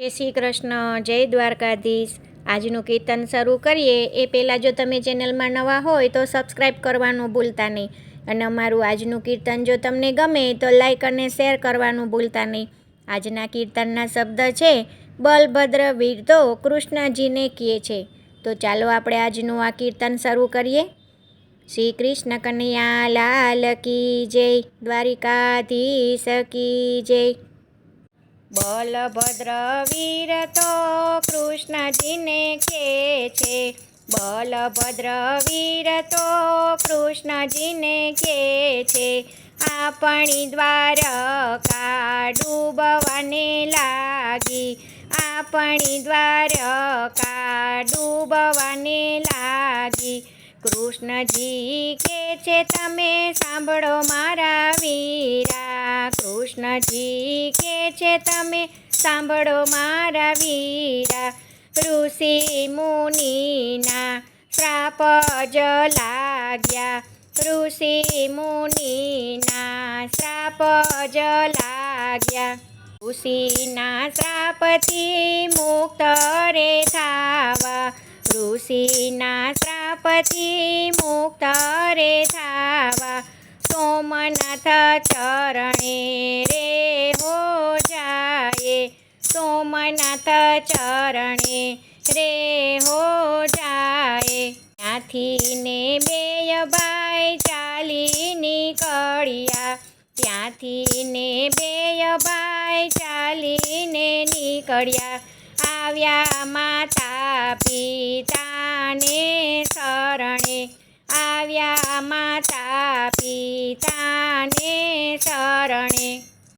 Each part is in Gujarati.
જય શ્રી કૃષ્ણ, જય દ્વારકાધીશ। આજનું કીર્તન શરૂ કરીએ એ પહેલાં જો તમે ચેનલમાં નવા હોય તો સબસ્ક્રાઈબ કરવાનું ભૂલતા નહીં, અને અમારું આજનું કીર્તન જો તમને ગમે તો લાઈક અને શેર કરવાનું ભૂલતા નહીં। આજના કીર્તનના શબ્દ છે, બલભદ્ર વીર તો કૃષ્ણજીને કહે છે। તો ચાલો આપણે આજનું આ કીર્તન શરૂ કરીએ। શ્રી કૃષ્ણ કનૈયા લાલ કી જય, દ્વારિકાધીશ કી જય। બલભદ્ર વીર તો કૃષ્ણજીને કહે છે, બલભદ્ર વીર તો કૃષ્ણજીને કહે છે। આપણી દ્વારકા ડૂબવાને લાગી, આપણી દ્વારકા ડૂબવાને લાગી। કૃષ્ણજી કહે છે તમે સાંભળો મારા વીરા, કૃષ્ણજી કહે છે તમે સાંભળો મારા વીરા। ઋષિ મુનિના શ્રાપ જ લાગ્યા, ઋષિ મુનિના શ્રાપ જ લાગ્યા। ઋષિના શ્રાપથી મુક્ત રે થાવા, ઋષિના શ્રાપથી મુક્ત રે થાવા। સોમનાથ ચરણે રે હો જાય, સોમનાથ ચરણે રે હો જાય। ત્યાંથી ને બેય ભાઈ ચાલી નીકળ્યા, ત્યાંથી ને બેય ભાઈ ચાલીને નીકળ્યા। આવ્યા માતા પિતાને શરણે, આવ્યા માતા પિતાને શરણે।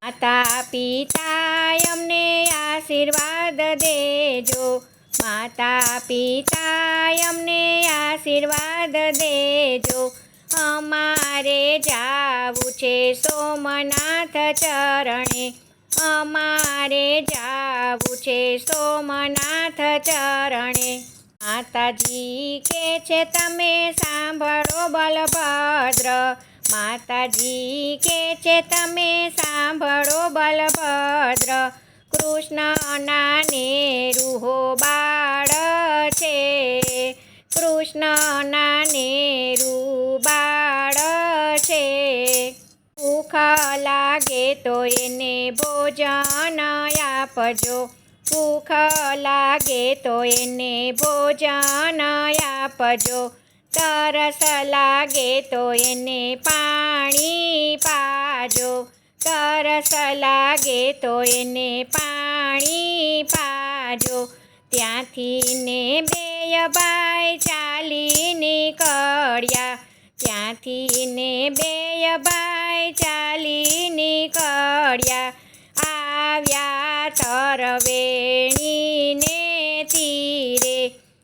માતા પિતા અમને આશીર્વાદ દેજો, માતા પિતા અમને આશીર્વાદ દેજો। અમારે જાવું છે સોમનાથ ચરણે, અમારે જાવું છે સોમનાથ ચરણે। માતાજી કહે છે તમે સાંભળો બલભદ્ર, માતાજી કહે છે તમે સાંભળો બલભદ્ર। કૃષ્ણના નેરુહો બાળ છે, કૃષ્ણના નેરુ બાળ છે। ભૂખ લાગે તો એને ભોજન આપજો, ભૂખ લાગે તો એને ભોજન આપજો। તરસ લાગે તો એને પાણી પાજો, તરસ લાગે તો એને પાણી પાજો। ત્યાંથી ને બેય ભાઈ ચાલી નીકળ્યા, ત્યાંથી ને બેય ભાઈ ચાલી નીકળ્યા। આવ્યા તરવેણીને તીરે,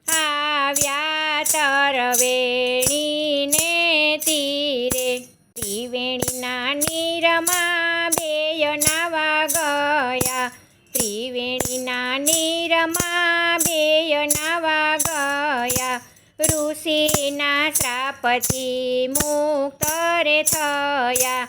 આવ્યા તરવેણીને તીરે। ત્રિવેણીના નીરમાં બેય નાવા ગયા, ત્રિવેણીના નીરમાં બેય નાવા ગયા। ઋષિના શ્રાપથી મુક્ત રે થયા,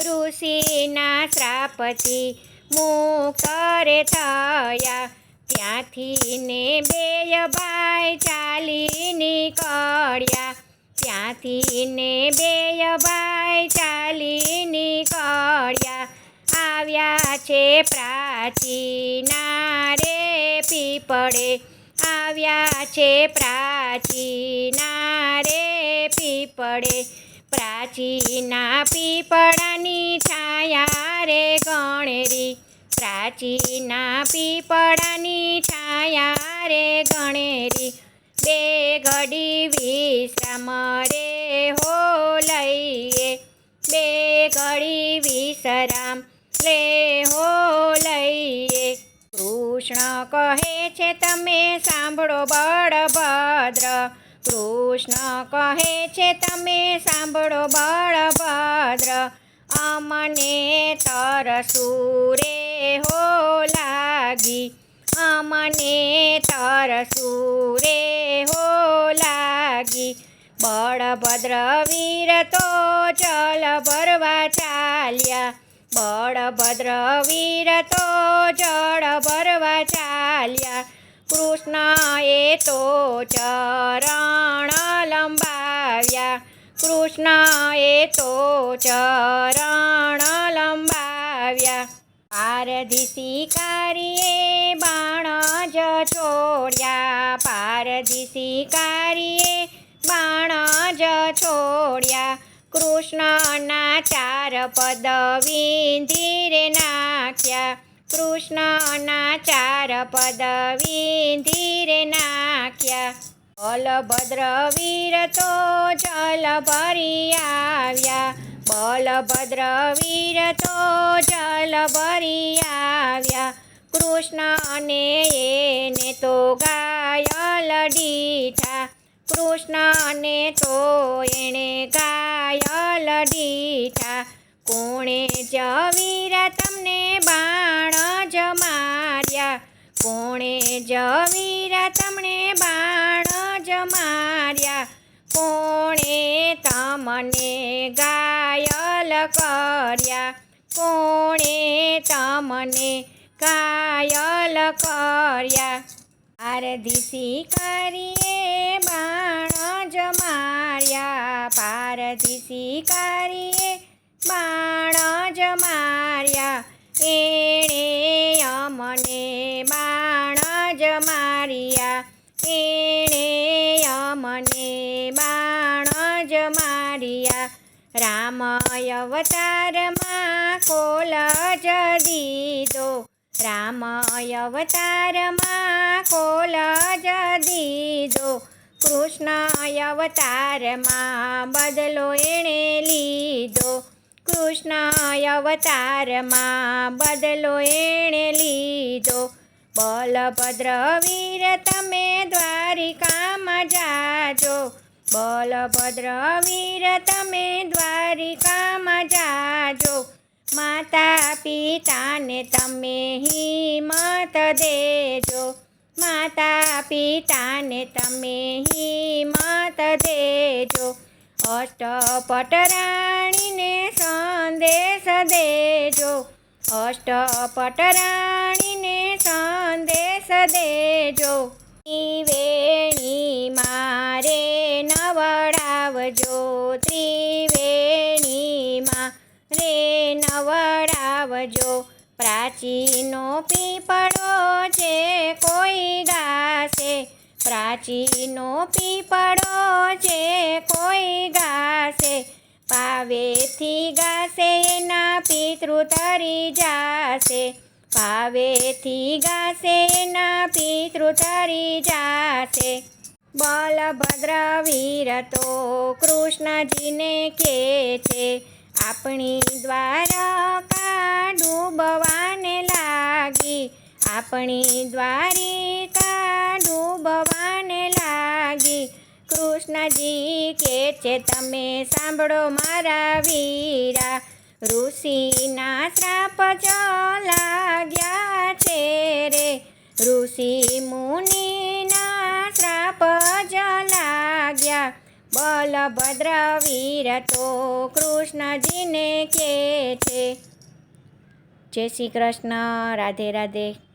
ઋષિના શ્રાપથી મુક્ત રે થયા। ત્યાંથી ને બેય ભાઈ ચાલી નીકળ્યા, ત્યાંથી ને બેય ભાઈ ચાલી નીકળ્યા। આવ્યા છે પ્રાચીના રે પીપળે, આવ્યા છે પ્રાચીના રે પીપળે। પ્રાચીના પીપળાની છાયા રે ગણેરી, પ્રાચીના પીપળાની છાયા રે ગણેરી। બે ઘડી વિશ્રામ રે હો લઈએ, બે ઘડી વિશ્રામ લે હો લઈએ। કૃષ્ણ કહે છે તમે સાંભળો બળભદ્ર, કૃષ્ણ કહે છે તમે સાંભળો બળભદ્ર। અમને તરસું રે હો લાગી, અમને તરસું રે હો લાગી। બળભદ્ર વીર તો જલ ભરવા ચાલ્યા, બળભદ્ર વીર તો જળ ભરવા ચાલ્યા। ચાલ્યા. કૃષ્ણએ તો ચરણ લંબાવ્યા. કૃષ્ણએ તો ચરણ લંબાવ્યા. પારધી શિકારીએ બાણ જ છોડ્યા. પારધી શિકારીએ બાણ જ છોડ્યા. કૃષ્ણના 4 પદ વીંધી રે નાખ્યા. કૃષ્ણના 4 પદ વીંધી રે નાખ્યા. બલભદ્ર વીર તો જલ ભરી આવ્યા. બલભદ્ર વીર તો જલ ભરી આવ્યા. કૃષ્ણને એને તો ઘાયલ દીઠા. કૃષ્ણને તો એણે ઘાયલ દીઠા. કોણે જ વીર તમને બાણ જ માર્યા. કોણે જ વીર તમને બાણ જ માર્યા. કોણે તમને ઘાયલ કર્યા. કોણે તમને ઘાયલ કર્યા. પારધી શિકારીએ બાણ જ માર્યા. પારધી શિકારીએ બાણ જ માર્યા. એણે અમને બાણ જ માર્યા. એણે અમને બાણ જ માર્યા. રામ અવતારમાં કોલ જ દીધો. રામ અવતારમાં કોલ જ દીધો. કૃષ્ણ અવતારમાં બદલો એણે લીધો. કૃષ્ણ અવતારમાં બદલો એણે લીધો. બલભદ્ર વીર તમે દ્વારિકામાં જાજો. બલભદ્ર વીર તમે દ્વારિકામાં જાજો. માતા પિતાને તમે હિંમત દેજો. માતા પિતાને તમે હિંમત દેજો. અષ્ટપટ રાણીને સંદેશ દેજો. અષ્ટપટ રાણીને સંદેશ દેજો. ત્રિવેણી મારે નવડાવજો. ત્રિવેણીમાં રે નવડાવજો. પ્રાચીનો પીપળો છે કોઈ ગાશે. પ્રાચીનો પીપળો છે કોઈ ગાશે. પાવેથી ગાશે એના પિતૃ તરી જાશે. પાવેથી ગાશે એના પિતૃ તરી જાશે. બલભદ્ર વીર તો કૃષ્ણજીને કહે છે. આપણી દ્વારકા ડૂબવાને લાગી. આપણી દ્વારિકા ડૂબવાને લાગી. કૃષ્ણજી કહે છે તમે સાંભળો મારા વીરા. ઋષિના શ્રાપ જ લાગ્યા છે રે. ઋષિ મુનિના શ્રાપ જ લાગ્યા. બલભદ્ર વીર તો કૃષ્ણજીને કહે છે. જય શ્રી કૃષ્ણ. રાધે રાધે.